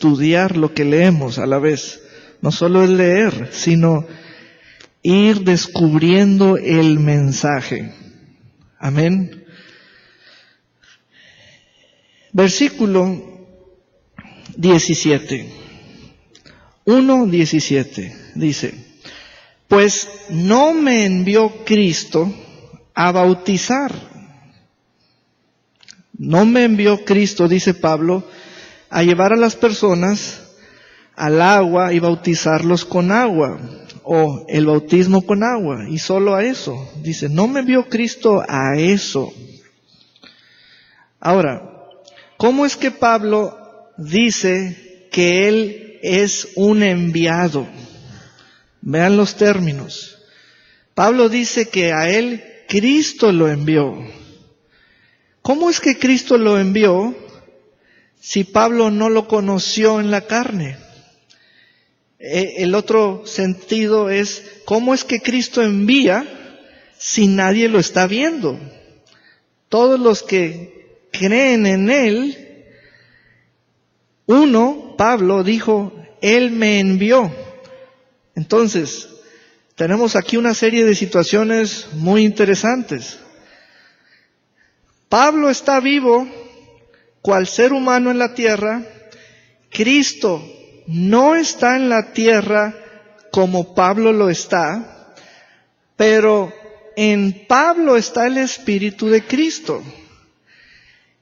estudiar lo que leemos a la vez. No solo es leer, sino ir descubriendo el mensaje. Amén. Versículo 17. 1:17 dice: pues no me envió Cristo a bautizar. No me envió Cristo, dice Pablo, a llevar a las personas al agua y bautizarlos con agua, o el bautismo con agua, y solo a eso. Dice, no me envió Cristo a eso. Ahora, ¿cómo es que Pablo dice que él es un enviado? Vean los términos. Pablo dice que a él Cristo lo envió. ¿Cómo es que Cristo lo envió si Pablo no lo conoció en la carne? El otro sentido es, ¿cómo es que Cristo envía si nadie lo está viendo? Todos los que creen en Él, Pablo dijo, Él me envió. Entonces, tenemos aquí una serie de situaciones muy interesantes. Pablo está vivo, cual ser humano en la tierra. Cristo no está en la tierra como Pablo lo está, pero en Pablo está el Espíritu de Cristo.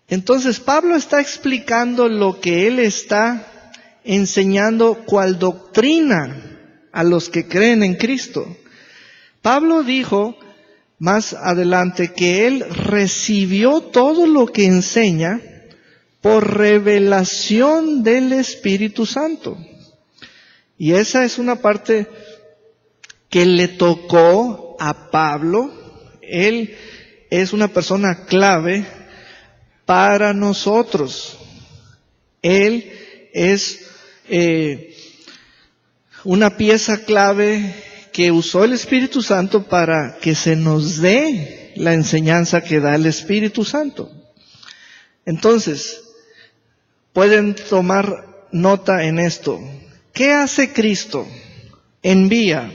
Entonces Pablo está explicando lo que él está enseñando cual doctrina a los que creen en Cristo. Pablo dijo más adelante que él recibió todo lo que enseña por revelación del Espíritu Santo. Y esa es una parte que le tocó a Pablo. Él es una persona clave para nosotros. Él es una pieza clave que usó el Espíritu Santo para que se nos dé la enseñanza que da el Espíritu Santo. Entonces, pueden tomar nota en esto. ¿Qué hace Cristo? Envía.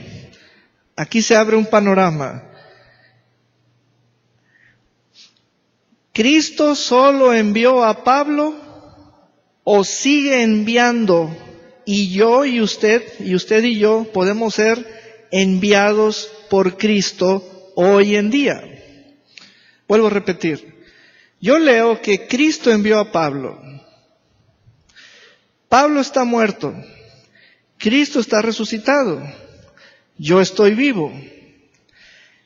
Aquí se abre un panorama. ¿Cristo solo envió a Pablo o sigue enviando? Y yo y usted y yo podemos ser enviados por Cristo hoy en día. Vuelvo a repetir. Yo leo que Cristo envió a Pablo. Pablo está muerto. Cristo está resucitado. Yo estoy vivo.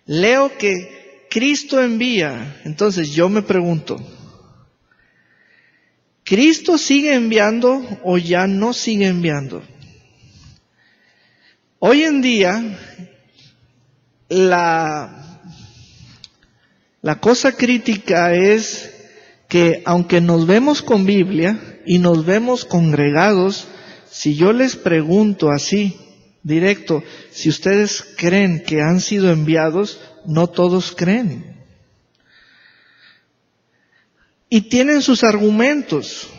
Leo que Cristo envía. Entonces yo me pregunto, ¿Cristo sigue enviando o ya no sigue enviando? Hoy en día, la cosa crítica es que aunque nos vemos con Biblia y nos vemos congregados, si yo les pregunto así, directo, si ustedes creen que han sido enviados, no todos creen. Y tienen sus argumentos.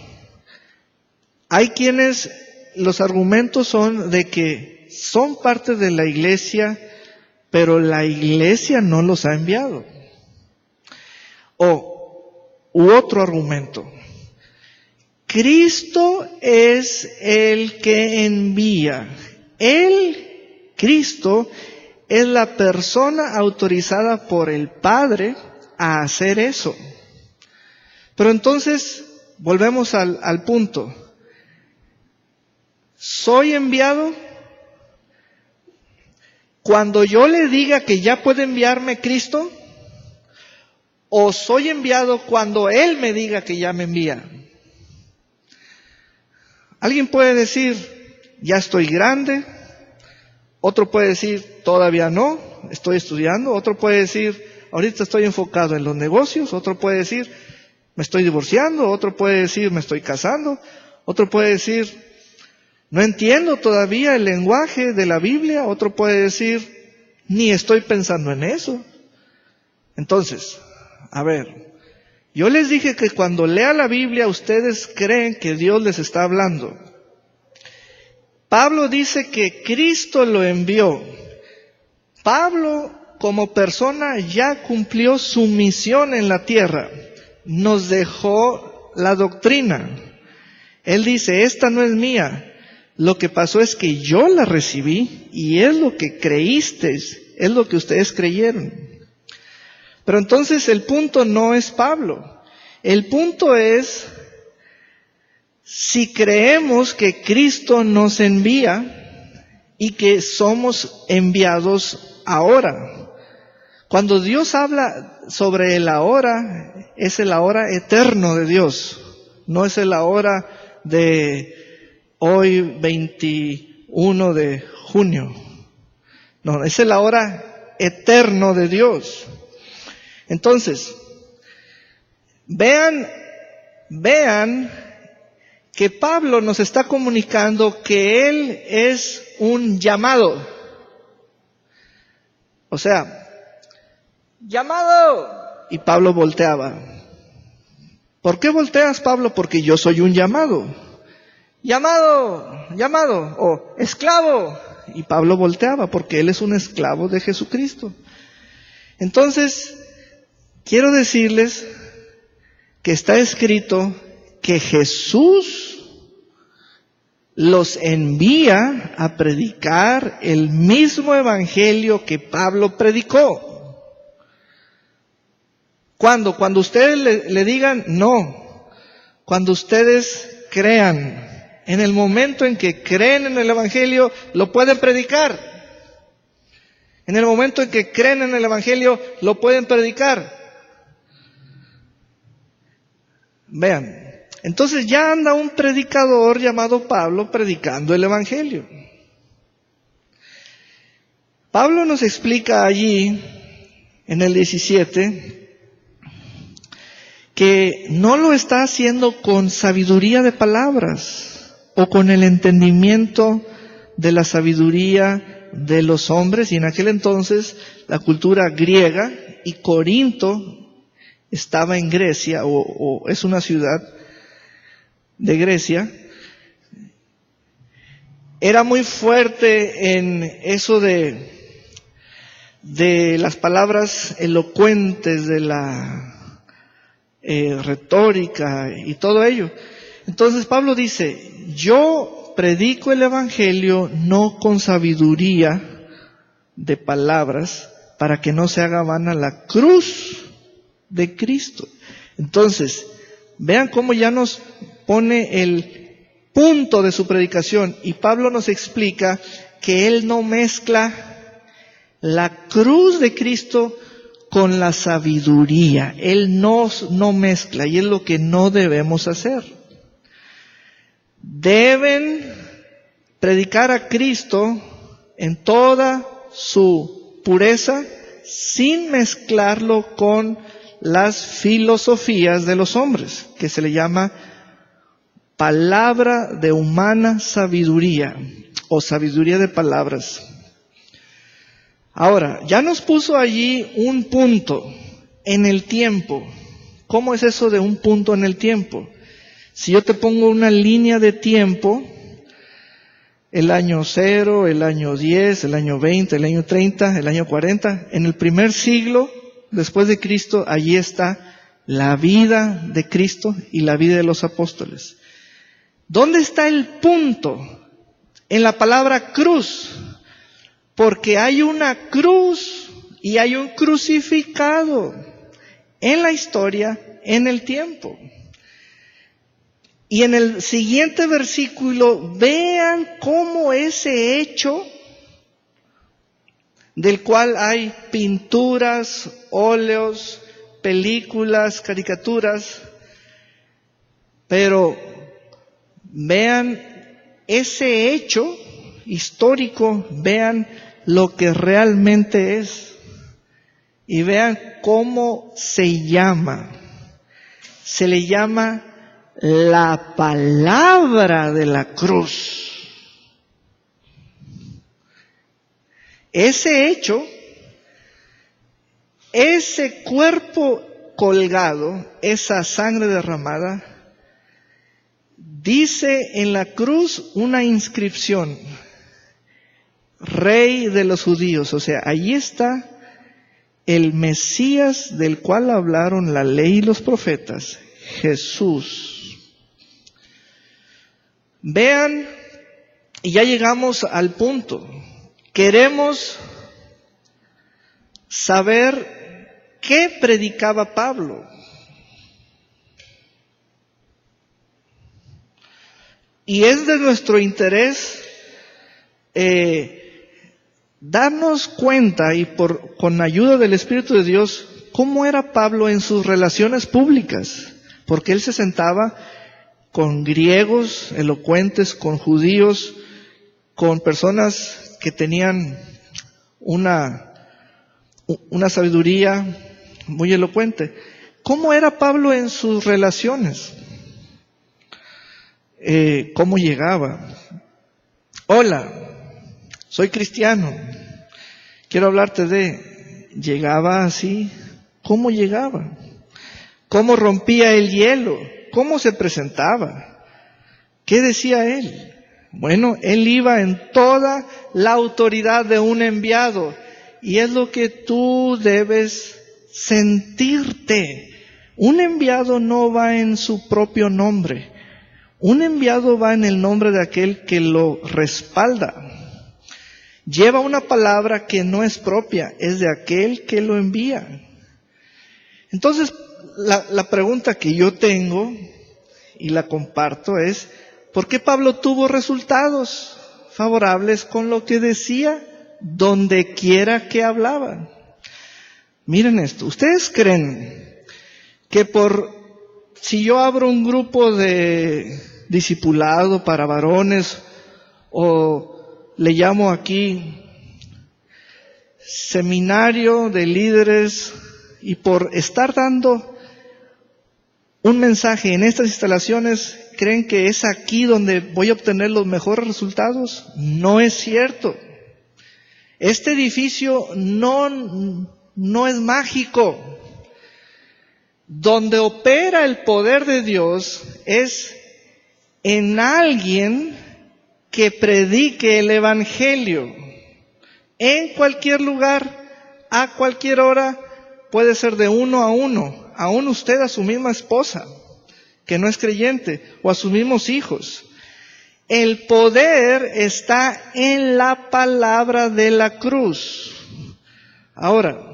Hay quienes, los argumentos son de que son parte de la iglesia, pero la iglesia no los ha enviado. U otro argumento. Cristo es el que envía. Él, Cristo, es la persona autorizada por el Padre a hacer eso. Pero entonces, volvemos al punto. ¿Soy enviado? Cuando yo le diga que ya puede enviarme Cristo, ¿o soy enviado cuando Él me diga que ya me envía? Alguien puede decir, ya estoy grande. Otro puede decir, todavía no, estoy estudiando. Otro puede decir, ahorita estoy enfocado en los negocios. Otro puede decir, me estoy divorciando. Otro puede decir, me estoy casando. Otro puede decir, no entiendo todavía el lenguaje de la Biblia. Otro puede decir, ni estoy pensando en eso. Entonces, a ver, yo les dije que cuando lea la Biblia ustedes creen que Dios les está hablando. Pablo dice que Cristo lo envió. Pablo, como persona, ya cumplió su misión en la tierra. Nos dejó la doctrina. Él dice, esta no es mía. Lo que pasó es que yo la recibí y es lo que creísteis, es lo que ustedes creyeron. Pero entonces el punto no es Pablo. El punto es, si creemos que Cristo nos envía y que somos enviados ahora. Cuando Dios habla sobre el ahora, es el ahora eterno de Dios. No es el ahora de hoy 21 de junio. No, es el ahora eterno de Dios. Entonces, vean que Pablo nos está comunicando que él es un llamado. O sea, llamado. Y Pablo volteaba. ¿Por qué volteas, Pablo? Porque yo soy un llamado. Llamado, o esclavo. Y Pablo volteaba porque él es un esclavo de Jesucristo. Entonces, quiero decirles que está escrito que Jesús los envía a predicar el mismo evangelio que Pablo predicó. ¿Cuándo? Cuando ustedes le digan no. Cuando ustedes crean. En el momento en que creen en el evangelio, lo pueden predicar. En el momento en que creen en el evangelio, lo pueden predicar. Vean. Entonces ya anda un predicador llamado Pablo predicando el evangelio. Pablo nos explica allí, en el 17, que no lo está haciendo con sabiduría de palabras o con el entendimiento de la sabiduría de los hombres. Y en aquel entonces la cultura griega, y Corinto estaba en Grecia, o es una ciudad de Grecia, era muy fuerte en eso de las palabras elocuentes, de la retórica y todo ello. Entonces Pablo dice, yo predico el evangelio no con sabiduría de palabras, para que no se haga vana la cruz de Cristo. Entonces, vean cómo ya nos pone el punto de su predicación, y Pablo nos explica que él no mezcla la cruz de Cristo con la sabiduría. Él no mezcla, y es lo que no debemos hacer. Deben predicar a Cristo en toda su pureza, sin mezclarlo con las filosofías de los hombres, que se le llama palabra de humana sabiduría, o sabiduría de palabras. Ahora, ya nos puso allí un punto en el tiempo. ¿Cómo es eso de un punto en el tiempo? Si yo te pongo una línea de tiempo, el año 0, el año 10, el año 20, el año 30, el año 40, en el primer siglo después de Cristo, allí está la vida de Cristo y la vida de los apóstoles. ¿Dónde está el punto? En la palabra cruz. Porque hay una cruz y hay un crucificado en la historia, en el tiempo. Y en el siguiente versículo, vean cómo ese hecho, del cual hay pinturas, óleos, películas, caricaturas, pero vean ese hecho histórico, vean lo que realmente es, y vean cómo se llama. Se le llama la palabra de la cruz. Ese hecho, ese cuerpo colgado, esa sangre derramada, dice en la cruz una inscripción: Rey de los judíos. O sea, allí está el Mesías del cual hablaron la ley y los profetas, Jesús. Vean, y ya llegamos al punto. Queremos saber qué predicaba Pablo. Y es de nuestro interés darnos cuenta, y con ayuda del Espíritu de Dios, cómo era Pablo en sus relaciones públicas. Porque él se sentaba con griegos elocuentes, con judíos, con personas que tenían una sabiduría muy elocuente. ¿Cómo era Pablo en sus relaciones? ¿Cómo llegaba? Hola, soy cristiano, quiero hablarte de... ¿Llegaba así? ¿Cómo llegaba? ¿Cómo rompía el hielo? ¿Cómo se presentaba? ¿Qué decía él? Bueno, él iba en toda la autoridad de un enviado, y es lo que tú debes sentirte. Un enviado no va en su propio nombre. Un enviado va en el nombre de aquel que lo respalda. Lleva una palabra que no es propia, es de aquel que lo envía. Entonces, la pregunta que yo tengo y la comparto es: ¿por qué Pablo tuvo resultados favorables con lo que decía donde quiera que hablaba? Miren esto, ¿ustedes creen que si yo abro un grupo de discipulado para varones, o le llamo aquí seminario de líderes, y por estar dando un mensaje en estas instalaciones, creen que es aquí donde voy a obtener los mejores resultados? No es cierto. Este edificio no es mágico. Donde opera el poder de Dios es en alguien que predique el Evangelio. En cualquier lugar, a cualquier hora, puede ser de uno a uno. Aún usted a su misma esposa, que no es creyente, o a sus mismos hijos. El poder está en la palabra de la cruz. Ahora,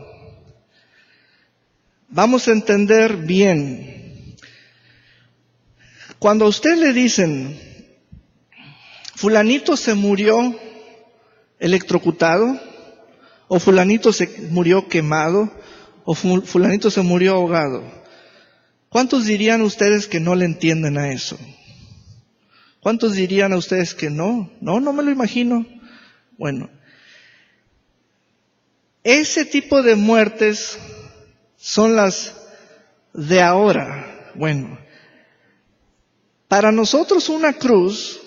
vamos a entender bien. Cuando a usted le dicen, fulanito se murió electrocutado, o fulanito se murió quemado, o fulanito se murió ahogado, ¿cuántos dirían ustedes que no le entienden a eso? ¿Cuántos dirían a ustedes que no me lo imagino? Bueno, ese tipo de muertes son las de ahora. Bueno, para nosotros una cruz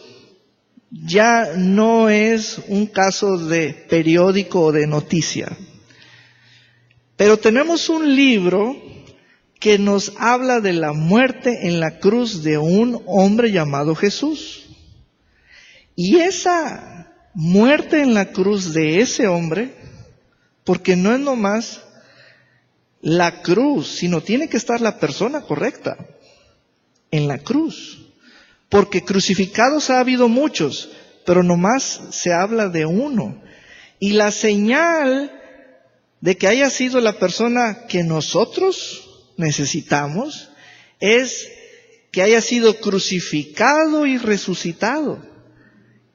ya no es un caso de periódico o de noticia. Pero tenemos un libro que nos habla de la muerte en la cruz de un hombre llamado Jesús. Y esa muerte en la cruz de ese hombre, porque no es nomás la cruz, sino tiene que estar la persona correcta en la cruz. Porque crucificados ha habido muchos, pero nomás se habla de uno. Y la señal de que haya sido la persona que nosotros necesitamos es que haya sido crucificado y resucitado.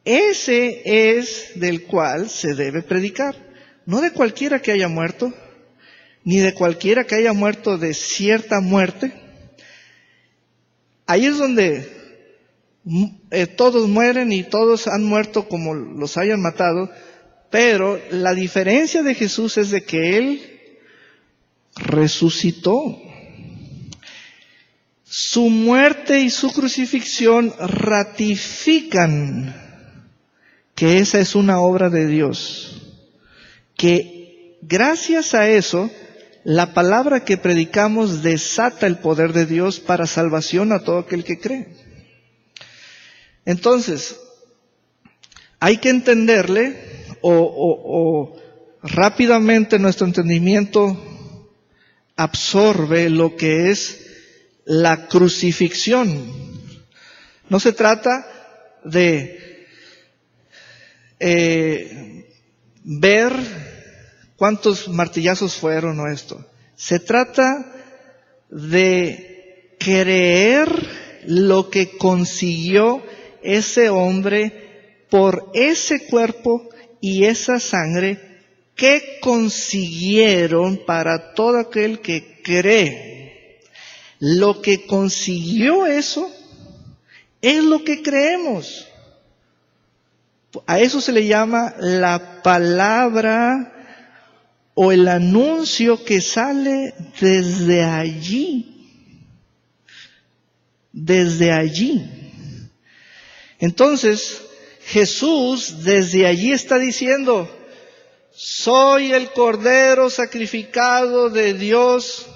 Ese es del cual se debe predicar. No de cualquiera que haya muerto, ni de cualquiera que haya muerto de cierta muerte. Ahí es donde todos mueren y todos han muerto como los hayan matado, pero la diferencia de Jesús es de que Él resucitó. Su muerte y su crucifixión ratifican que esa es una obra de Dios, que gracias a eso la palabra que predicamos desata el poder de Dios para salvación a todo aquel que cree. Entonces, hay que entenderle o rápidamente nuestro entendimiento absorbe lo que es la crucifixión. No se trata de ver cuántos martillazos fueron o esto. Se trata de creer lo que consiguió ese hombre por ese cuerpo y esa sangre que consiguieron para todo aquel que cree. Lo que consiguió eso es lo que creemos. A eso se le llama la palabra o el anuncio que sale desde allí. Desde allí. Entonces, Jesús desde allí está diciendo: soy el Cordero sacrificado de Dios,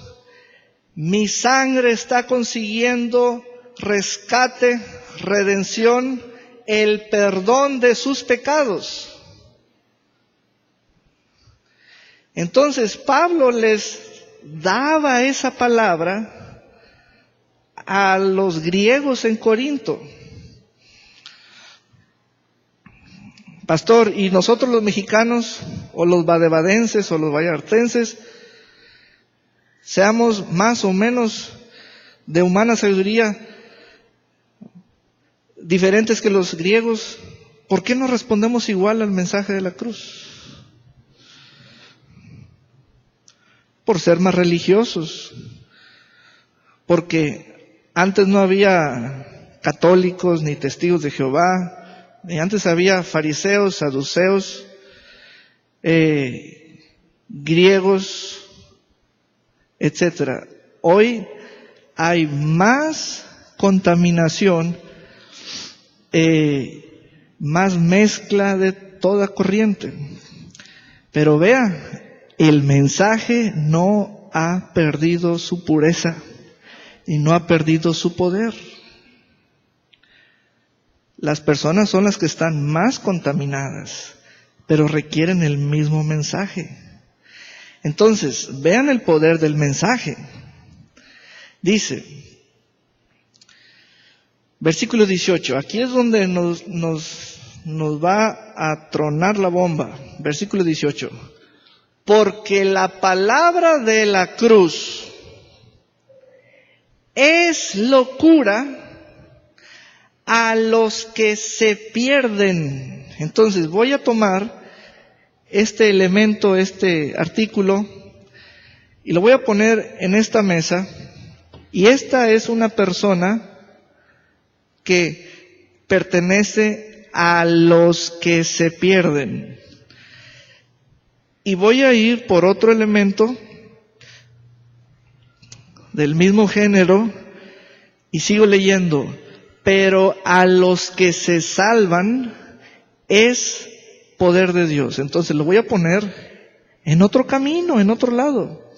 mi sangre está consiguiendo rescate, redención, el perdón de sus pecados. Entonces Pablo les daba esa palabra a los griegos en Corinto. Pastor, ¿y nosotros los mexicanos, o los badebadenses, o los vallartenses, seamos más o menos de humana sabiduría, diferentes que los griegos? ¿Por qué no respondemos igual al mensaje de la cruz? Por ser más religiosos. Porque antes no había católicos ni testigos de Jehová. Y antes había fariseos, saduceos, griegos, etcétera. Hoy hay más contaminación, más mezcla de toda corriente. Pero vea, el mensaje no ha perdido su pureza y no ha perdido su poder. Las personas son las que están más contaminadas, pero requieren el mismo mensaje. Entonces, vean el poder del mensaje. Dice, versículo 18, aquí es donde nos va a tronar la bomba. Versículo 18, porque la palabra de la cruz es locura a los que se pierden. Entonces voy a tomar este elemento, este artículo, y lo voy a poner en esta mesa. Y esta es una persona que pertenece a los que se pierden. Y voy a ir por otro elemento del mismo género y sigo leyendo. Pero a los que se salvan es poder de Dios. Entonces lo voy a poner en otro camino, en otro lado,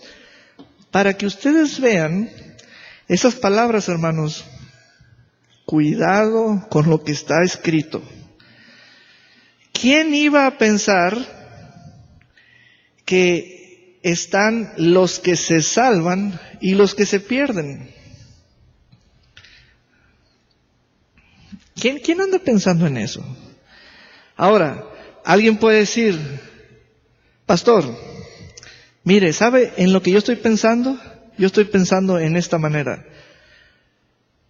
para que ustedes vean esas palabras, hermanos. Cuidado con lo que está escrito. ¿Quién iba a pensar que están los que se salvan y los que se pierden? ¿Quién anda pensando en eso? Ahora, alguien puede decir, pastor, mire, ¿sabe en lo que yo estoy pensando? Yo estoy pensando en esta manera.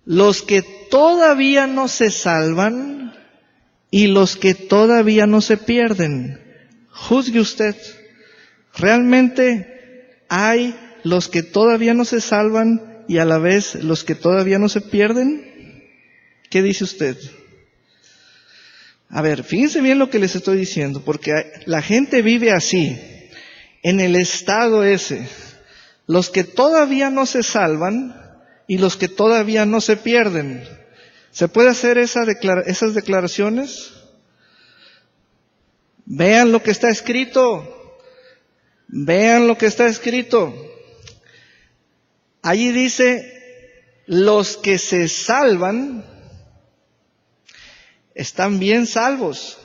Los que todavía no se salvan y los que todavía no se pierden. Juzgue usted. ¿Realmente hay los que todavía no se salvan y a la vez los que todavía no se pierden? ¿Qué dice usted? A ver, fíjense bien lo que les estoy diciendo, porque la gente vive así, en el estado ese. Los que todavía no se salvan y los que todavía no se pierden. ¿Se puede hacer esas declaraciones? Vean lo que está escrito. Vean lo que está escrito. Allí dice, los que se salvan están bien salvos.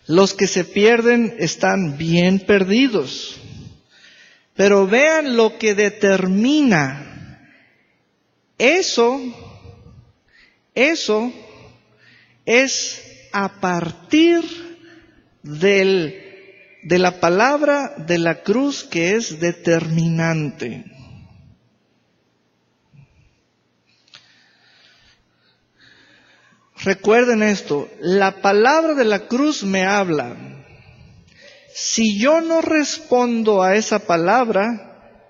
Los que se pierden están bien perdidos. Pero vean lo que determina. Eso es a partir de la palabra de la cruz, que es determinante. Recuerden esto, la palabra de la cruz me habla. Si yo no respondo a esa palabra,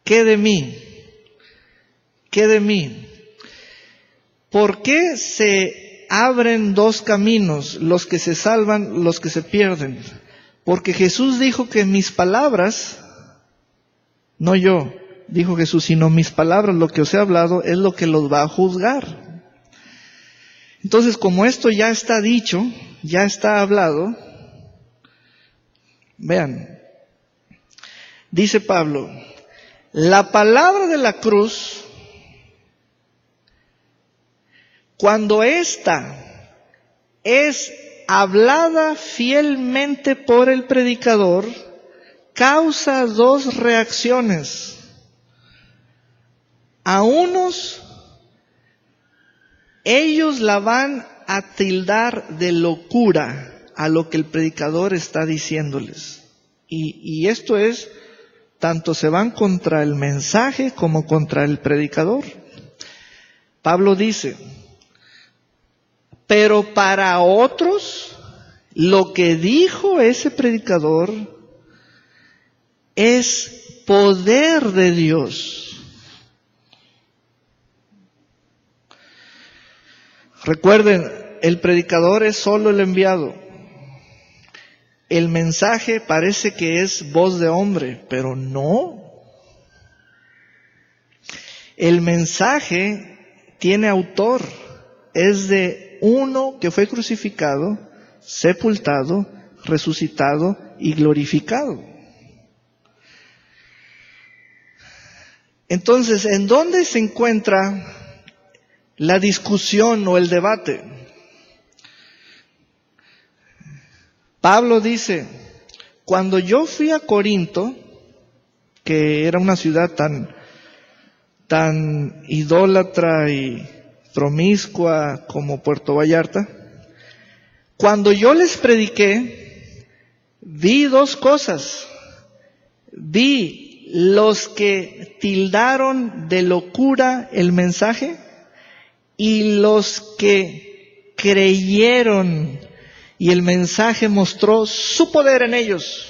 ¿qué de mí? ¿Qué de mí? ¿Por qué se abren dos caminos, los que se salvan, los que se pierden? Porque Jesús dijo que mis palabras, no yo, dijo Jesús, sino mis palabras, lo que os he hablado, es lo que los va a juzgar. Entonces, como esto ya está dicho, ya está hablado, vean, dice Pablo, la palabra de la cruz, cuando ésta es hablada fielmente por el predicador, causa dos reacciones. A unos, ellos la van a tildar de locura a lo que el predicador está diciéndoles. Y esto es, tanto se van contra el mensaje como contra el predicador. Pablo dice, pero para otros, lo que dijo ese predicador es poder de Dios. Recuerden, el predicador es solo el enviado. El mensaje parece que es voz de hombre, pero no. El mensaje tiene autor, es de uno que fue crucificado, sepultado, resucitado y glorificado. Entonces, ¿en dónde se encuentra la discusión o el debate? Pablo dice, cuando yo fui a Corinto, que era una ciudad tan idólatra y promiscua como Puerto Vallarta, cuando yo les prediqué, vi dos cosas. Vi los que tildaron de locura el mensaje y los que creyeron y el mensaje mostró su poder en ellos.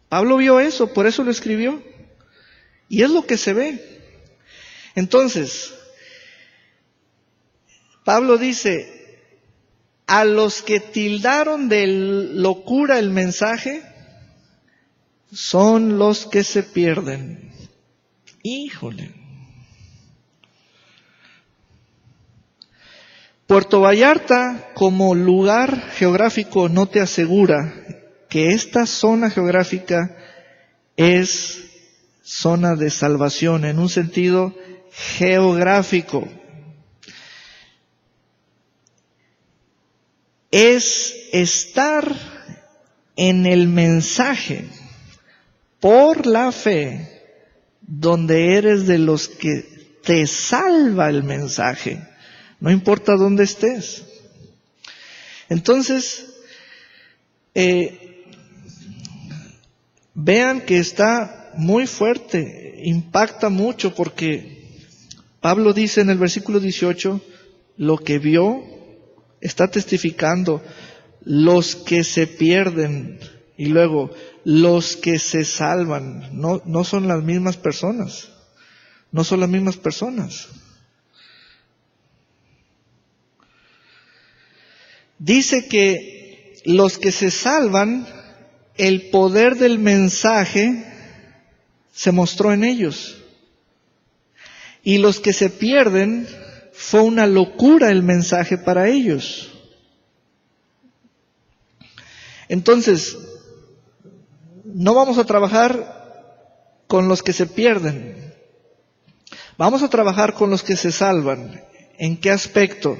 Pablo vio eso, por eso lo escribió. Y es lo que se ve. Entonces, Pablo dice, a los que tildaron de locura el mensaje, son los que se pierden. Híjole. Puerto Vallarta como lugar geográfico no te asegura que esta zona geográfica es zona de salvación en un sentido geográfico. Es estar en el mensaje por la fe donde eres de los que te salva el mensaje. No importa dónde estés. Entonces, vean que está muy fuerte, impacta mucho, porque Pablo dice en el versículo 18, lo que vio, está testificando, los que se pierden, y luego, los que se salvan, no son las mismas personas, no son las mismas personas. Dice que los que se salvan, el poder del mensaje se mostró en ellos. Y los que se pierden, fue una locura el mensaje para ellos. Entonces, no vamos a trabajar con los que se pierden. Vamos a trabajar con los que se salvan. ¿En qué aspecto?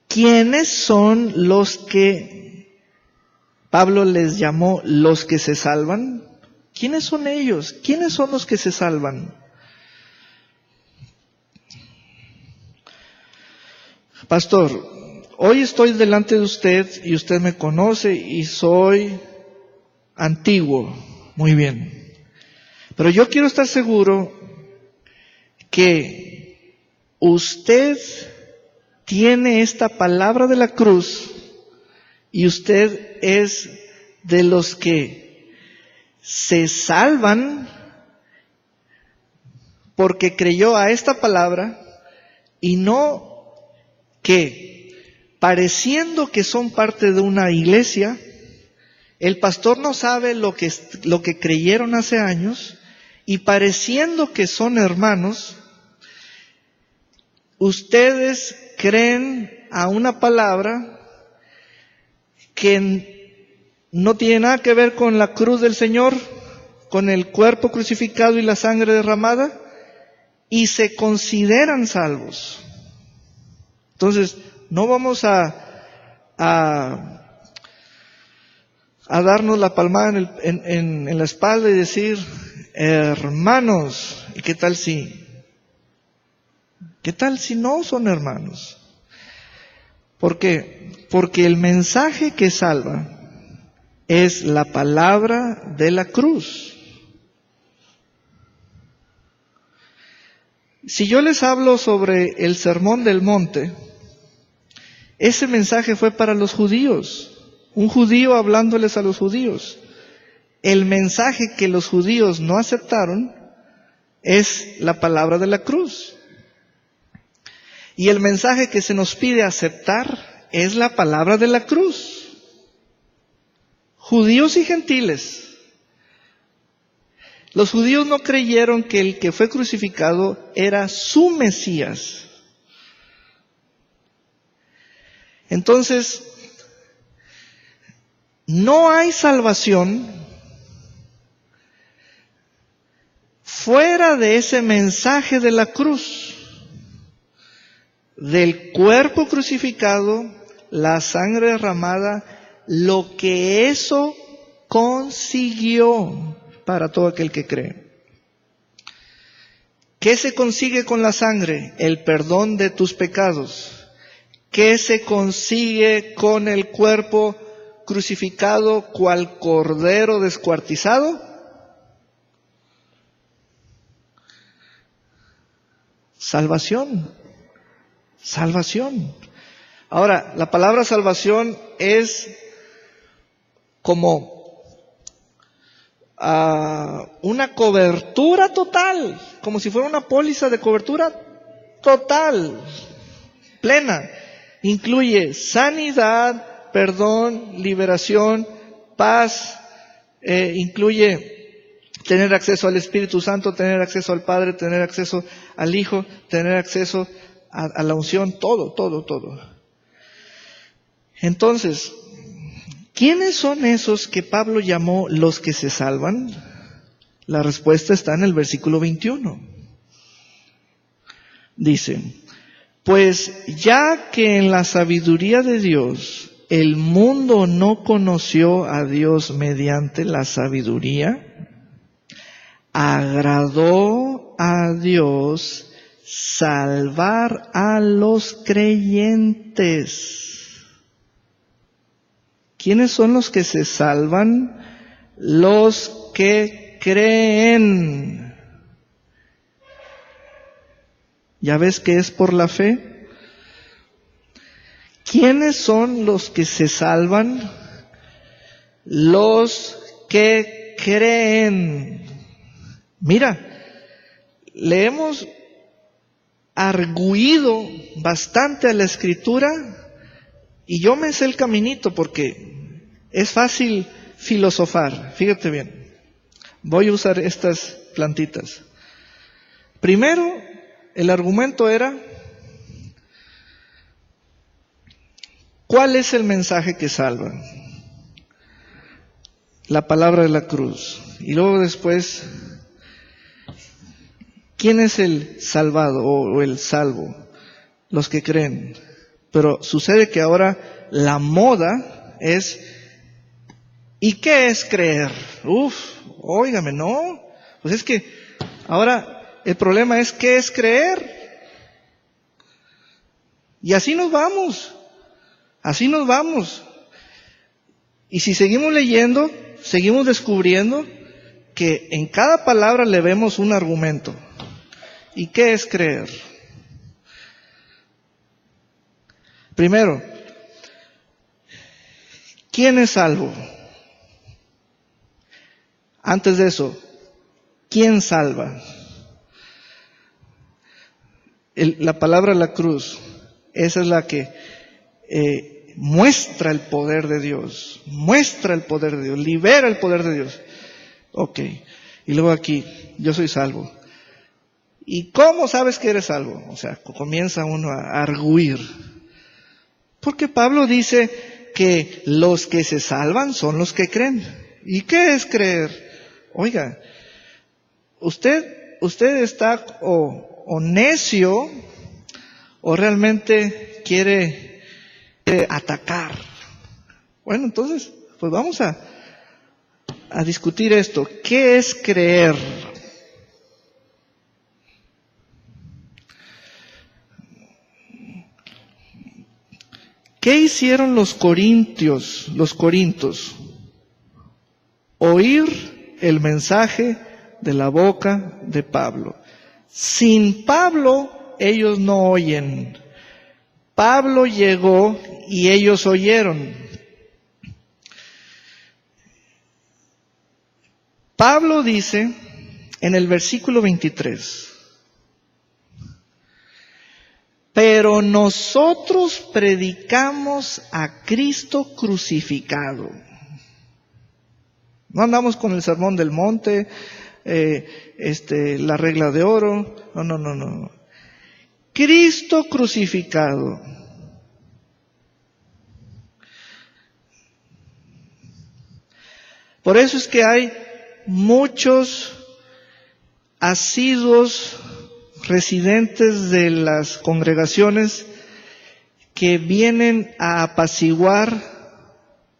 ¿Quiénes son los que Pablo les llamó los que se salvan? ¿Quiénes son ellos? ¿Quiénes son los que se salvan? Pastor, hoy estoy delante de usted y usted me conoce y soy antiguo. Muy bien. Pero yo quiero estar seguro que usted tiene esta palabra de la cruz y usted es de los que se salvan porque creyó a esta palabra y no que pareciendo que son parte de una iglesia, el pastor no sabe lo que creyeron hace años y pareciendo que son hermanos, ustedes creen a una palabra que no tiene nada que ver con la cruz del Señor, con el cuerpo crucificado y la sangre derramada, y se consideran salvos. Entonces, no vamos a darnos la palmada en la espalda y decir, hermanos, ¿y qué tal si no son hermanos? ¿Por qué? Porque el mensaje que salva es la palabra de la cruz. Si yo les hablo sobre el Sermón del Monte, ese mensaje fue para los judíos, un judío hablándoles a los judíos. El mensaje que los judíos no aceptaron es la palabra de la cruz. Y el mensaje que se nos pide aceptar es la palabra de la cruz. Judíos y gentiles. Los judíos no creyeron que el que fue crucificado era su Mesías. Entonces, no hay salvación fuera de ese mensaje de la cruz, del cuerpo crucificado, la sangre derramada, lo que eso consiguió para todo aquel que cree. ¿Qué se consigue con la sangre? El perdón de tus pecados. ¿Qué se consigue con el cuerpo crucificado cual cordero descuartizado? Salvación. Salvación. Ahora, la palabra salvación es como una cobertura total, como si fuera una póliza de cobertura total, plena. Incluye sanidad, perdón, liberación, paz, incluye tener acceso al Espíritu Santo, tener acceso al Padre, tener acceso al Hijo, tener acceso a la unción, todo. Entonces, ¿quiénes son esos que Pablo llamó los que se salvan? La respuesta está en el versículo 21. Dice, pues ya que en la sabiduría de Dios el mundo no conoció a Dios mediante la sabiduría, agradó a Dios salvar a los creyentes. ¿Quiénes son los que se salvan? Los que creen. ¿Ya ves que es por la fe? ¿Quiénes son los que se salvan? Los que creen. Mira, le hemos arguido bastante a la Escritura y yo me sé el caminito porque es fácil filosofar. Fíjate bien, voy a usar estas plantitas. Primero, el argumento era, ¿cuál es el mensaje que salva? La palabra de la cruz. Y luego después, ¿Quién es el salvado o el salvo? Los que creen. Pero sucede que ahora la moda es, ¿y qué es creer? Óigame, no. Pues es que ahora el problema es ¿qué es creer? Y así nos vamos. Así nos vamos. Y si seguimos leyendo, seguimos descubriendo que en cada palabra le vemos un argumento. ¿Y qué es creer? Primero, ¿quién es salvo? Antes de eso, ¿quién salva? La palabra la cruz, esa es la que muestra el poder de Dios, libera el poder de Dios. Ok, y luego aquí, yo soy salvo. ¿Y cómo sabes que eres salvo? O sea, comienza uno a arguir. Porque Pablo dice que los que se salvan son los que creen. ¿Y qué es creer? Oiga, usted está o necio o realmente quiere atacar. Bueno, entonces, pues vamos a discutir esto. ¿Qué es creer? ¿Qué hicieron los corintios? Oír el mensaje de la boca de Pablo. Sin Pablo, ellos no oyen. Pablo llegó y ellos oyeron. Pablo dice en el versículo 23, pero nosotros predicamos a Cristo crucificado. No andamos con el sermón del monte, la regla de oro. No. Cristo crucificado. Por eso es que hay muchos asiduos residentes de las congregaciones que vienen a apaciguar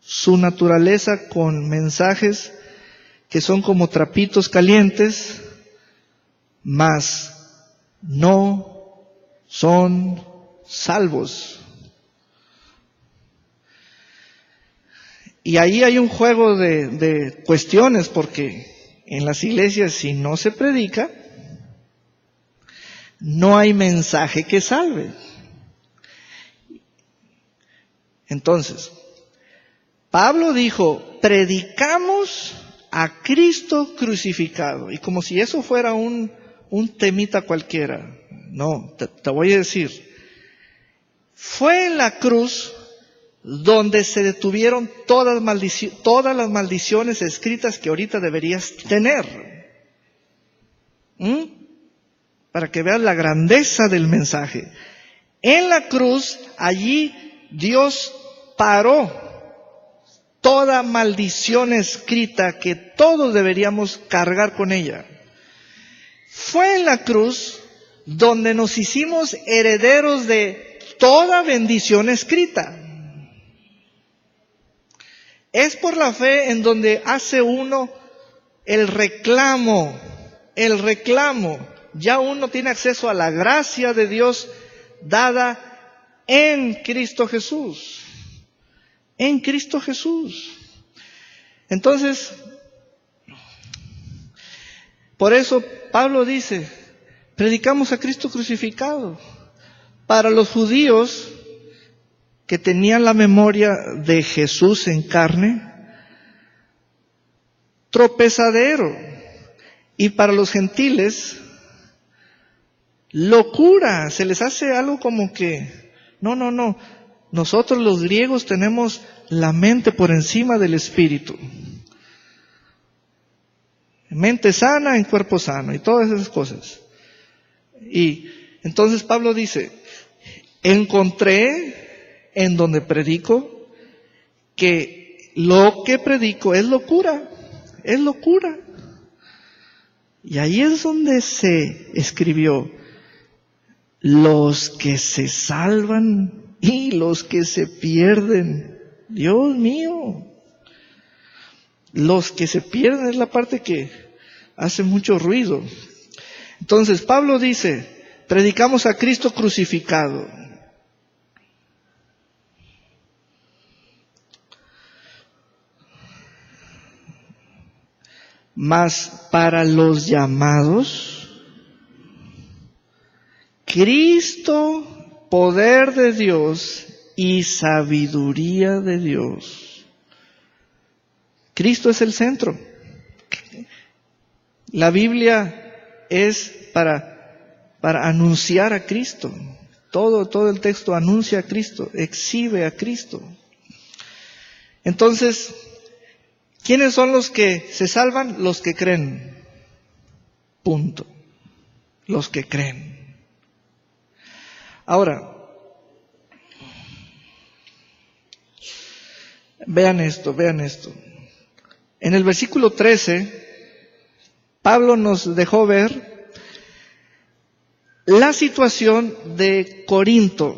su naturaleza con mensajes que son como trapitos calientes, mas no son salvos. Y ahí hay un juego de cuestiones, porque en las iglesias, si no se predica, no hay mensaje que salve. Entonces, Pablo dijo, predicamos a Cristo crucificado. Y como si eso fuera un temita cualquiera. No, te voy a decir. Fue en la cruz donde se detuvieron todas las maldiciones escritas que ahorita deberías tener. Para que veas la grandeza del mensaje. En la cruz, allí Dios paró toda maldición escrita que todos deberíamos cargar con ella. Fue en la cruz donde nos hicimos herederos de toda bendición escrita. Es por la fe en donde hace uno el reclamo. Ya uno tiene acceso a la gracia de Dios dada en Cristo Jesús. En Cristo Jesús. Entonces, por eso Pablo dice, predicamos a Cristo crucificado. Para los judíos que tenían la memoria de Jesús en carne, tropezadero. Y para los gentiles, locura. Se les hace algo como que, no. Nosotros los griegos tenemos la mente por encima del espíritu. Mente sana en cuerpo sano y todas esas cosas. Y entonces Pablo dice, encontré en donde predico que lo que predico es locura. Y ahí es donde se escribió: los que se salvan y los que se pierden. Dios mío. Los que se pierden es la parte que hace mucho ruido. Entonces Pablo dice, predicamos a Cristo crucificado. Mas para los llamados, Cristo, poder de Dios y sabiduría de Dios. Cristo es el centro. La Biblia es para anunciar a Cristo. Todo el texto anuncia a Cristo, exhibe a Cristo. Entonces, ¿quiénes son los que se salvan? Los que creen. Punto. Los que creen. Ahora, vean esto. En el versículo 13, Pablo nos dejó ver la situación de Corinto.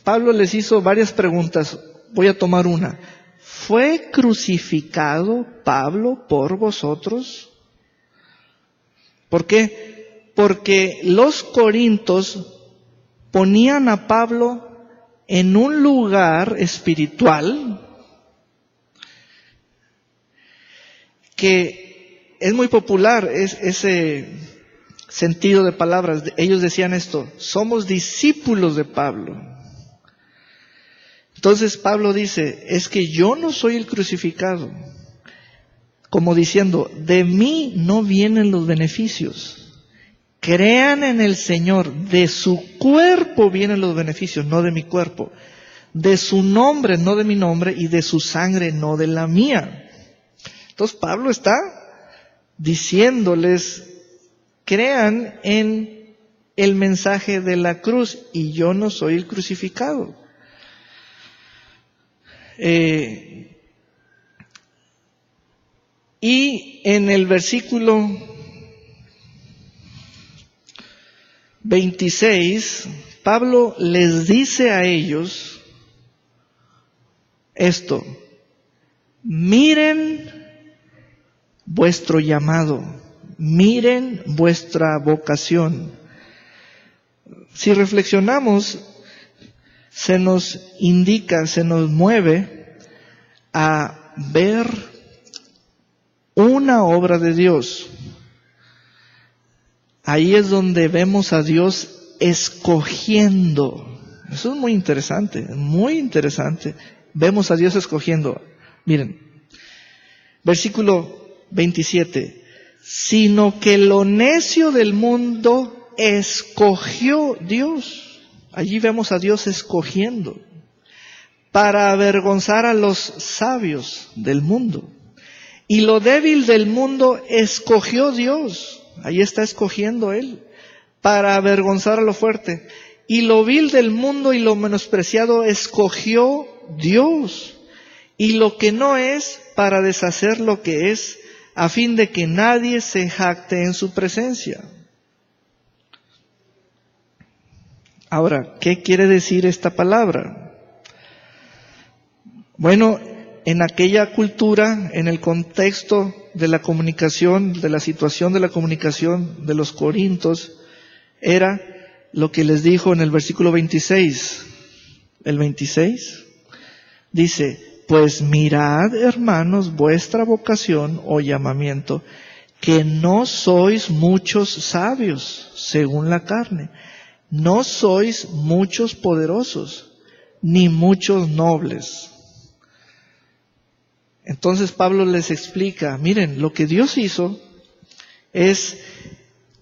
Pablo les hizo varias preguntas. Voy a tomar una. ¿Fue crucificado Pablo por vosotros? ¿Por qué? Porque los corintos ponían a Pablo en un lugar espiritual que es muy popular, ese sentido de palabras. Ellos decían esto: somos discípulos de Pablo. Entonces Pablo dice, es que yo no soy el crucificado. Como diciendo, de mí no vienen los beneficios. Crean en el Señor, de su cuerpo vienen los beneficios, no de mi cuerpo. De su nombre, no de mi nombre, y de su sangre, no de la mía. Entonces Pablo está diciéndoles, crean en el mensaje de la cruz, y yo no soy el crucificado. Y en el versículo 26, Pablo les dice a ellos esto: miren vuestro llamado, miren vuestra vocación. Si reflexionamos, se nos indica, se nos mueve a ver una obra de Dios. Ahí es donde vemos a Dios escogiendo. Eso es muy interesante, muy interesante. Vemos a Dios escogiendo. Miren, versículo 27. Sino que lo necio del mundo escogió Dios. Allí vemos a Dios escogiendo para avergonzar a los sabios del mundo. Y lo débil del mundo escogió Dios. Ahí está escogiendo Él para avergonzar a lo fuerte. Y lo vil del mundo y lo menospreciado escogió Dios. Y lo que no es para deshacer lo que es, a fin de que nadie se jacte en su presencia. Ahora, ¿qué quiere decir esta palabra? Bueno, en aquella cultura, en el contexto de la comunicación, de la situación de la comunicación de los corintios, era lo que les dijo en el versículo 26. El 26 dice, pues mirad, hermanos, vuestra vocación o llamamiento, que no sois muchos sabios, según la carne, no sois muchos poderosos, ni muchos nobles. Entonces Pablo les explica, miren, lo que Dios hizo es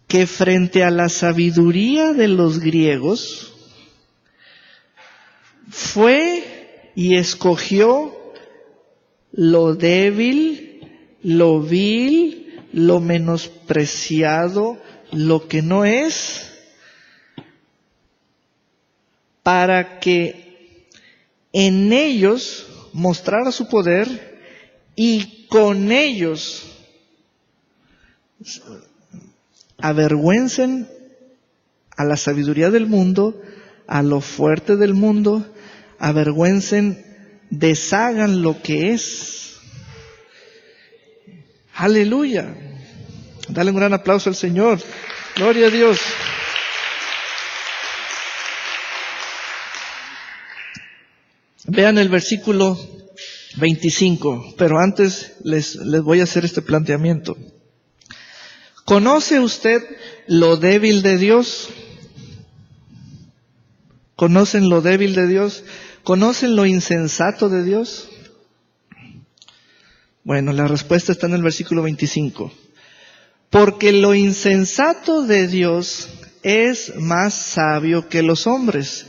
que frente a la sabiduría de los griegos, fue y escogió lo débil, lo vil, lo menospreciado, lo que no es, para que en ellos mostrara su poder y con ellos avergüencen a la sabiduría del mundo, a lo fuerte del mundo, avergüencen, deshagan lo que es. Aleluya. Dale un gran aplauso al Señor. Gloria a Dios. Vean el versículo 25, pero antes les voy a hacer este planteamiento. ¿Conoce usted lo débil de Dios? ¿Conocen lo débil de Dios? ¿Conocen lo insensato de Dios? Bueno, la respuesta está en el versículo 25. Porque lo insensato de Dios es más sabio que los hombres,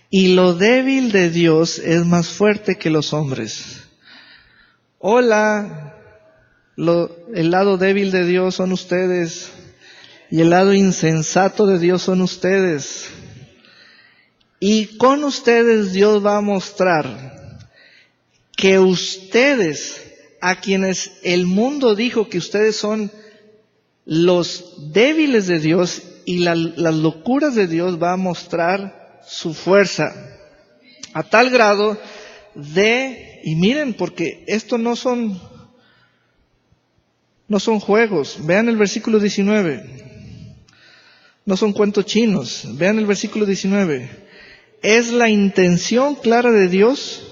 y lo débil de Dios es más fuerte que los hombres. Hola, el lado débil de Dios son ustedes, y el lado insensato de Dios son ustedes. Y con ustedes Dios va a mostrar que ustedes, a quienes el mundo dijo que ustedes son los débiles de Dios y las locuras de Dios, va a mostrar su fuerza a tal grado y miren, porque esto no son juegos. Vean el versículo 19. No son cuentos chinos. Vean el versículo 19. Es la intención clara de Dios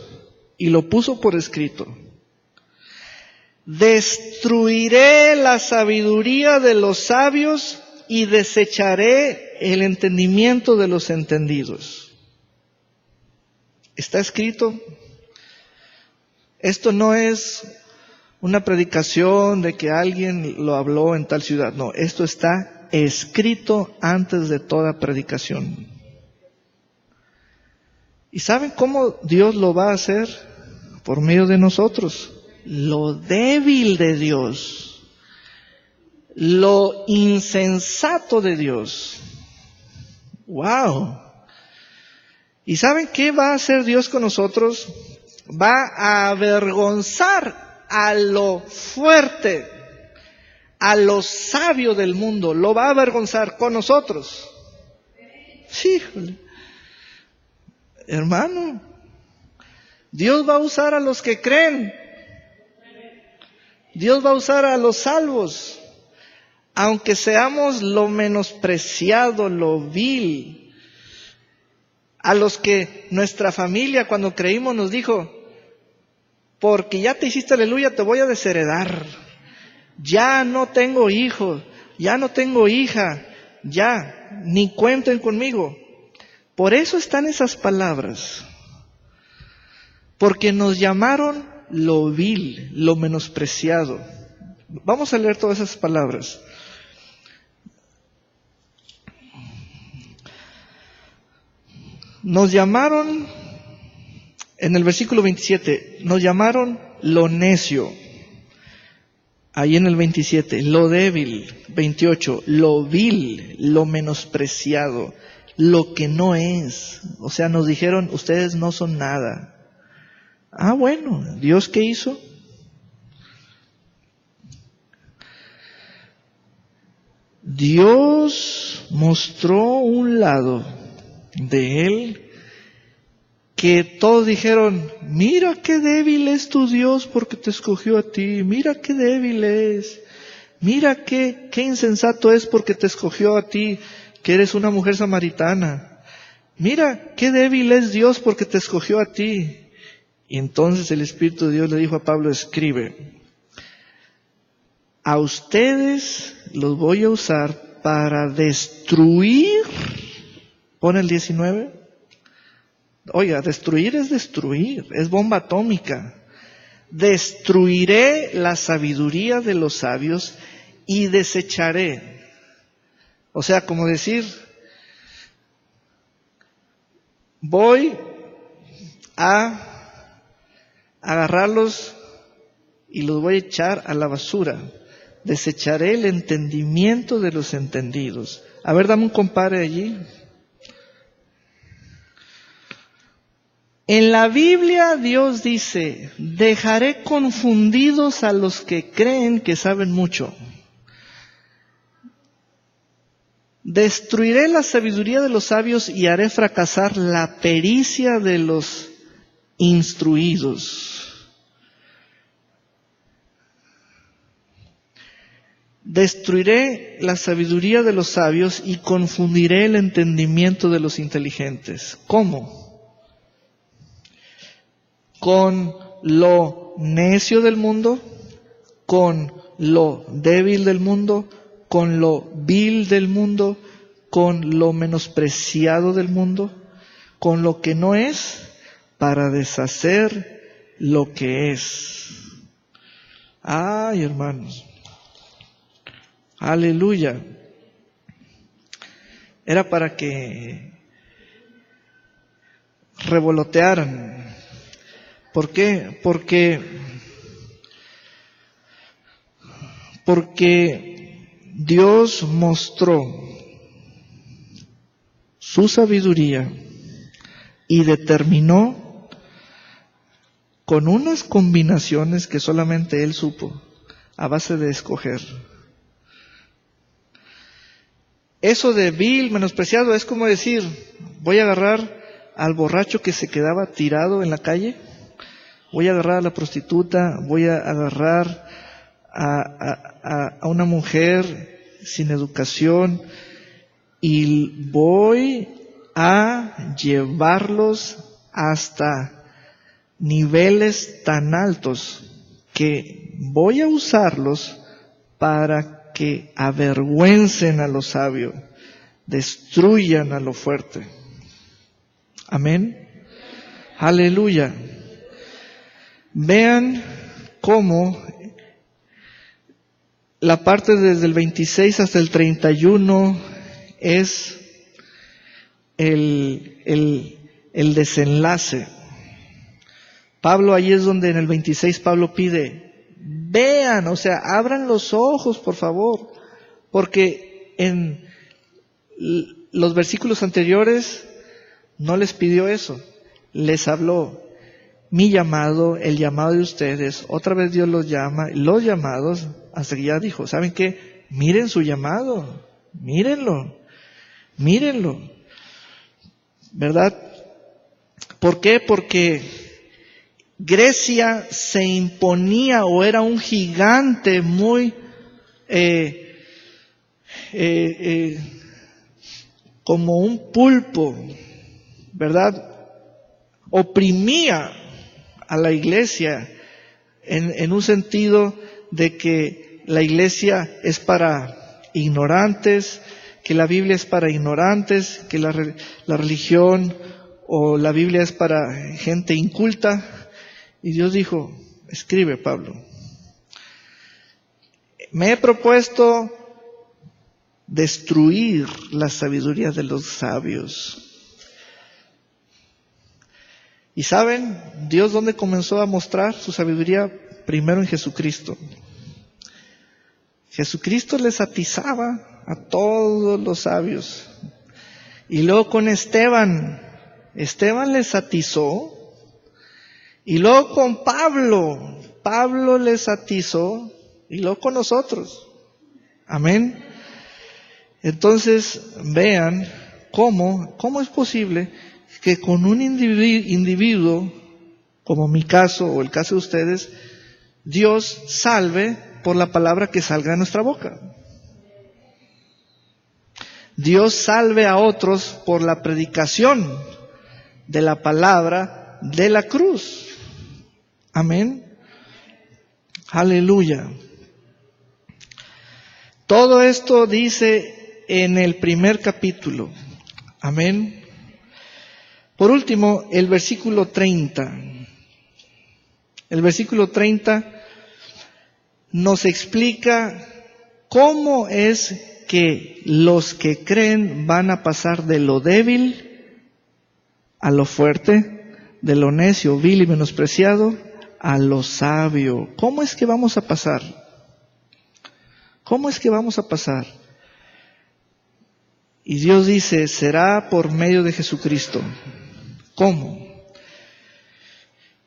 y lo puso por escrito. Destruiré la sabiduría de los sabios y desecharé el entendimiento de los entendidos. Está escrito. Esto no es una predicación de que alguien lo habló en tal ciudad. No, esto está escrito antes de toda predicación. ¿Y saben cómo Dios lo va a hacer? Por medio de nosotros. Lo débil de Dios, lo insensato de Dios. ¡Wow! ¿Y saben qué va a hacer Dios con nosotros? Va a avergonzar a lo fuerte, a lo sabio del mundo. Lo va a avergonzar con nosotros. Sí, hermano, Dios va a usar a los que creen. Dios va a usar a los salvos, aunque seamos lo menospreciado, lo vil, a los que nuestra familia cuando creímos nos dijo, porque ya te hiciste aleluya, te voy a desheredar, ya no tengo hijo, ya no tengo hija, ya, ni cuenten conmigo. Por eso están esas palabras, porque nos llamaron lo vil, lo menospreciado. Vamos a leer todas esas palabras. Nos llamaron, en el versículo 27, nos llamaron lo necio. Ahí en el 27, lo débil. 28, lo vil, lo menospreciado, lo que no es. O sea, nos dijeron, ustedes no son nada. Ah, bueno, ¿Dios qué hizo? Dios mostró un lado de Él que todos dijeron, mira qué débil es tu Dios porque te escogió a ti, mira qué débil es, mira qué insensato es porque te escogió a ti, que eres una mujer samaritana, mira qué débil es Dios porque te escogió a ti. Y entonces el Espíritu de Dios le dijo a Pablo, escribe, a ustedes los voy a usar para destruir, pon el 19, oiga, destruir, es bomba atómica. Destruiré la sabiduría de los sabios y desecharé. O sea, como decir, voy a agarrarlos y los voy a echar a la basura. Desecharé el entendimiento de los entendidos. A ver, dame un compare allí. En la Biblia Dios dice, dejaré confundidos a los que creen que saben mucho. Destruiré la sabiduría de los sabios y haré fracasar la pericia de los instruidos. Destruiré la sabiduría de los sabios y confundiré el entendimiento de los inteligentes. ¿Cómo? Con lo necio del mundo, con lo débil del mundo, con lo vil del mundo, con lo menospreciado del mundo, con lo que no es, para deshacer lo que es. Ay, hermanos. Aleluya. Era para que revolotearan. ¿Por qué? Porque Dios mostró su sabiduría y determinó con unas combinaciones que solamente Él supo, a base de escoger. Eso de vil, menospreciado, es como decir, voy a agarrar al borracho que se quedaba tirado en la calle, voy a agarrar a la prostituta, voy a agarrar a una mujer sin educación y voy a llevarlos hasta niveles tan altos que voy a usarlos para que avergüencen a lo sabio, destruyan a lo fuerte. Amén. Aleluya. Vean cómo la parte desde el 26 hasta el 31 es el desenlace. Pablo, ahí es donde en el 26 Pablo pide, vean, o sea, abran los ojos, por favor, porque en los versículos anteriores no les pidió eso, les habló, mi llamado, el llamado de ustedes, otra vez Dios los llama, los llamados, hasta que ya dijo, ¿saben qué? Miren su llamado, mírenlo, ¿verdad? ¿Por qué? Porque Grecia se imponía o era un gigante muy como un pulpo, ¿verdad? Oprimía a la iglesia en un sentido de que la iglesia es para ignorantes, que la Biblia es para ignorantes, que la religión o la Biblia es para gente inculta. Y Dios dijo, escribe, Pablo, me he propuesto destruir la sabiduría de los sabios. Y saben, Dios ¿dónde comenzó a mostrar su sabiduría? Primero en Jesucristo. Jesucristo les atizaba a todos los sabios. Y luego con Esteban les atizó. Y luego con Pablo les atizó, y luego con nosotros. Amén. Entonces, vean cómo es posible que con un individuo, como mi caso o el caso de ustedes, Dios salve por la palabra que salga de nuestra boca. Dios salve a otros por la predicación de la palabra de la cruz. Amén. Aleluya. Todo esto dice en el primer capítulo. Amén. Por último, el versículo 30. El versículo 30 nos explica cómo es que los que creen van a pasar de lo débil a lo fuerte, de lo necio, vil y menospreciado, a lo sabio. ¿Cómo es que vamos a pasar? ¿Cómo es que vamos a pasar? Y Dios dice, será por medio de Jesucristo. ¿Cómo?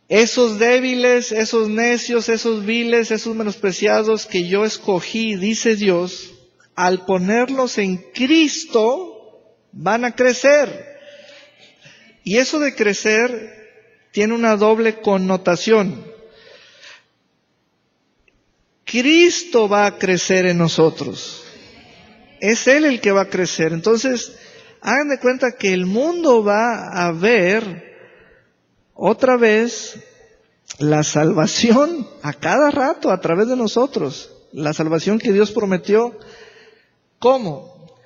Esos débiles, esos necios, esos viles, esos menospreciados que yo escogí, dice Dios, al ponerlos en Cristo, van a crecer. Y eso de crecer tiene una doble connotación. Cristo va a crecer en nosotros. Es Él el que va a crecer. Entonces, hagan de cuenta que el mundo va a ver otra vez la salvación a cada rato a través de nosotros. La salvación que Dios prometió. ¿Cómo?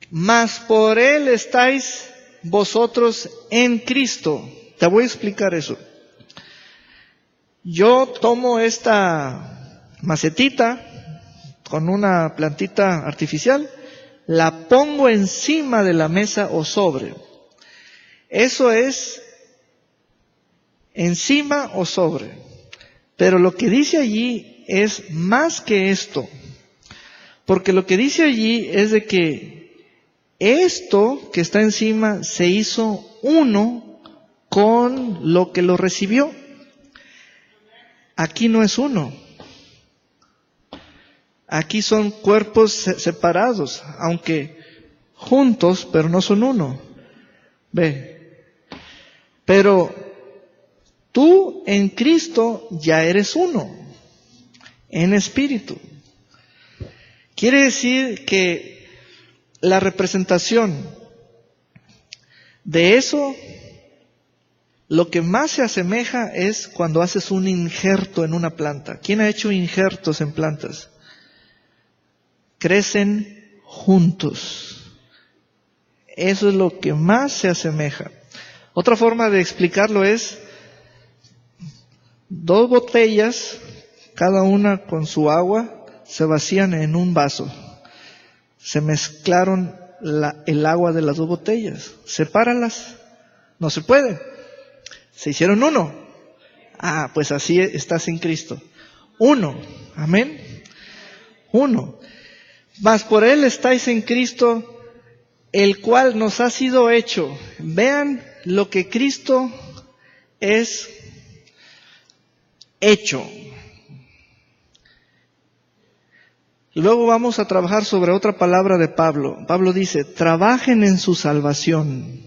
Mas por Él estáis vosotros en Cristo. Te voy a explicar eso. Yo tomo esta macetita con una plantita artificial, la pongo encima de la mesa o sobre. Eso es encima o sobre. Pero lo que dice allí es más que esto. Porque lo que dice allí es de que esto que está encima se hizo uno con lo que lo recibió. Aquí no es uno. Aquí son cuerpos separados, aunque juntos, pero no son uno. Ve. Pero tú en Cristo ya eres uno, en espíritu. Quiere decir que la representación de eso, lo que más se asemeja es cuando haces un injerto en una planta. ¿Quién ha hecho injertos en plantas? Crecen juntos. Eso es lo que más se asemeja. Otra forma de explicarlo es 2 botellas, cada una con su agua, se vacían en un vaso. Se mezclaron el agua de las 2 botellas. Sepáralas. No se puede. Se hicieron uno. Pues así estás en Cristo. Uno. Amén. Uno. Mas por Él estáis en Cristo, el cual nos ha sido hecho. Vean lo que Cristo es hecho. Luego vamos a trabajar sobre otra palabra de Pablo. Pablo dice, trabajen en su salvación.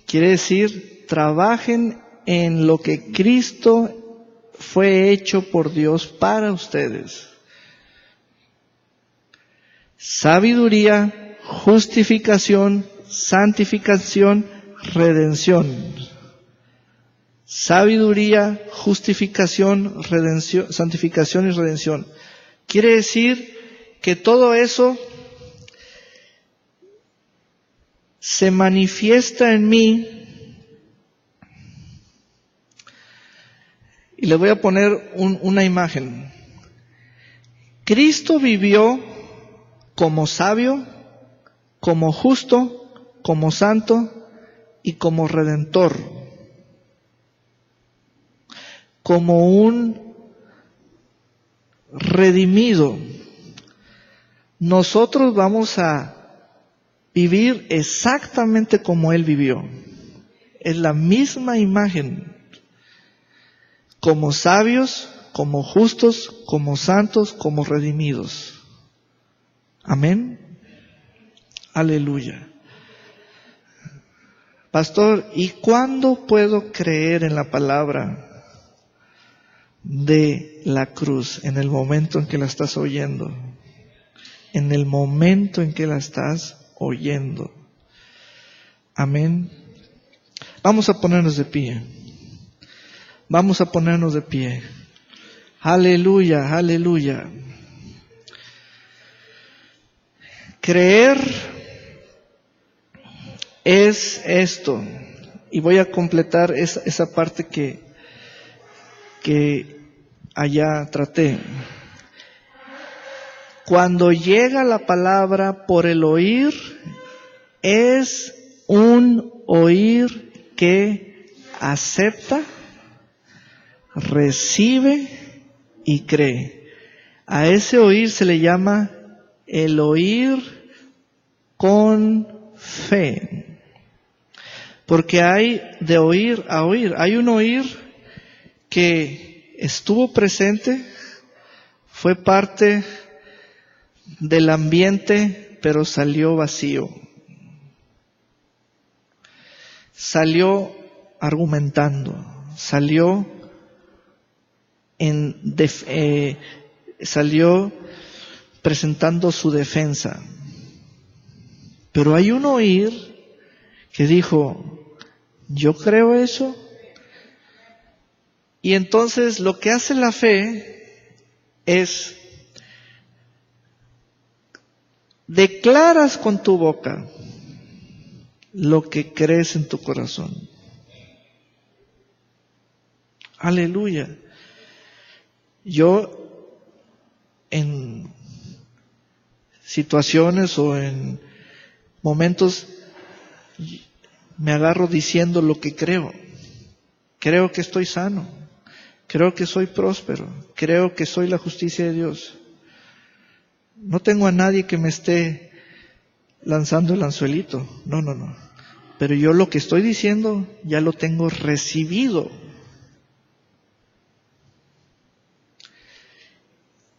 Quiere decir, trabajen en lo que Cristo fue hecho por Dios para ustedes. Sabiduría, justificación, santificación, redención. Sabiduría, justificación, redención, santificación y redención. Quiere decir que todo eso se manifiesta en mí. Y le voy a poner una imagen. Cristo vivió como sabio, como justo, como santo y como redentor. Como un redimido. Nosotros vamos a vivir exactamente como Él vivió. Es la misma imagen. Como sabios, como justos, como santos, como redimidos. Amén. Aleluya. Pastor, ¿y cuándo puedo creer en la palabra de la cruz? En el momento en que la estás oyendo. En el momento en que la estás oyendo. Amén. Vamos a ponernos de pie. Vamos a ponernos de pie. Aleluya, aleluya. Creer es esto. Y voy a completar esa parte que allá traté. Cuando llega la palabra por el oír, es un oír que acepta, recibe y cree. A ese oír se le llama el oír con fe. Porque hay de oír a oír. Hay un oír que estuvo presente, fue parte del ambiente, pero salió vacío. Salió argumentando, salió presentando su defensa. Pero hay un oír que dijo, yo creo eso. Y entonces lo que hace la fe es, declaras con tu boca lo que crees en tu corazón. Aleluya. Yo en situaciones o en momentos me agarro diciendo lo que creo. Creo que estoy sano. Creo que soy próspero. Creo que soy la justicia de Dios. No tengo a nadie que me esté lanzando el anzuelito. No. Pero yo lo que estoy diciendo ya lo tengo recibido.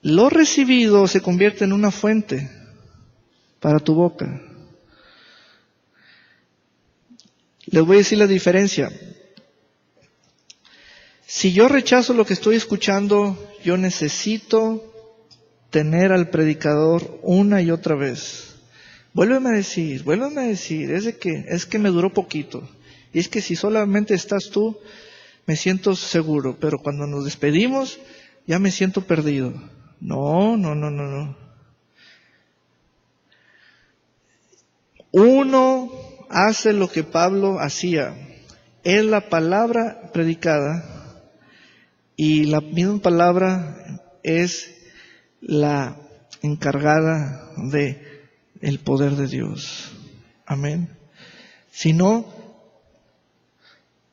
Lo recibido se convierte en una fuente para tu boca. Les voy a decir la diferencia. Si yo rechazo lo que estoy escuchando, yo necesito tener al predicador una y otra vez. Vuélveme a decir, es que me duró poquito. Y es que si solamente estás tú, me siento seguro, pero cuando nos despedimos, ya me siento perdido. No. Uno hace lo que Pablo hacía. Es la palabra predicada y la misma palabra es la encargada de el poder de Dios. Amén. Si no,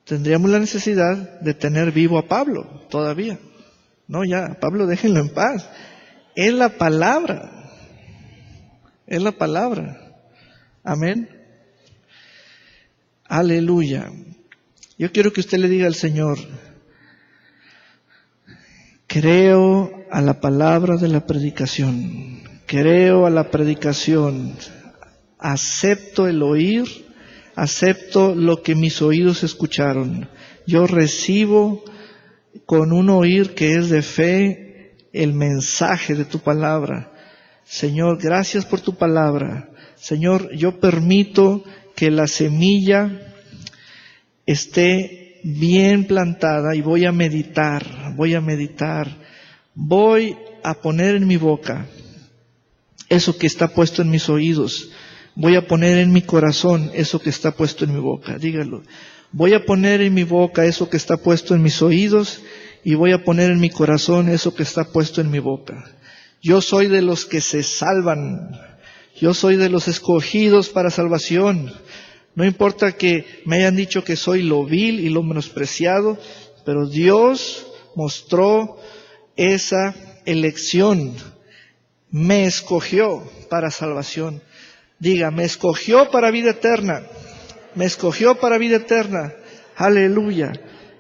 tendríamos la necesidad de tener vivo a Pablo todavía. No, ya, a Pablo déjenlo en paz. Es la palabra. Es la palabra. Amén. Aleluya. Yo quiero que usted le diga al Señor, creo a la palabra de la predicación. Creo a la predicación. Acepto el oír. Acepto lo que mis oídos escucharon. Yo recibo con un oír que es de fe el mensaje de tu palabra. Señor, gracias por tu palabra. Señor, yo permito que la semilla esté bien plantada y voy a meditar. Voy a poner en mi boca eso que está puesto en mis oídos. Voy a poner en mi corazón eso que está puesto en mi boca. Dígalo. Voy a poner en mi boca eso que está puesto en mis oídos y voy a poner en mi corazón eso que está puesto en mi boca. Yo soy de los que se salvan. Yo soy de los escogidos para salvación. No importa que me hayan dicho que soy lo vil y lo menospreciado, pero Dios mostró esa elección. Me escogió para salvación. Diga, me escogió para vida eterna. Me escogió para vida eterna. Aleluya.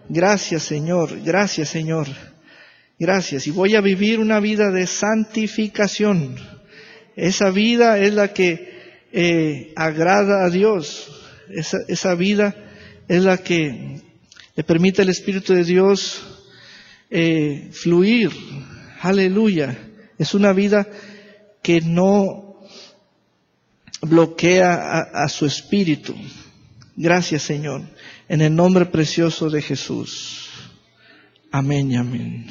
Gracias, Señor. Gracias, Señor. Gracias. Y voy a vivir una vida de santificación. Esa vida es la que agrada a Dios. Esa vida es la que le permite al Espíritu de Dios fluir. Aleluya. Es una vida que no bloquea a su espíritu. Gracias, Señor. En el nombre precioso de Jesús. Amén y amén.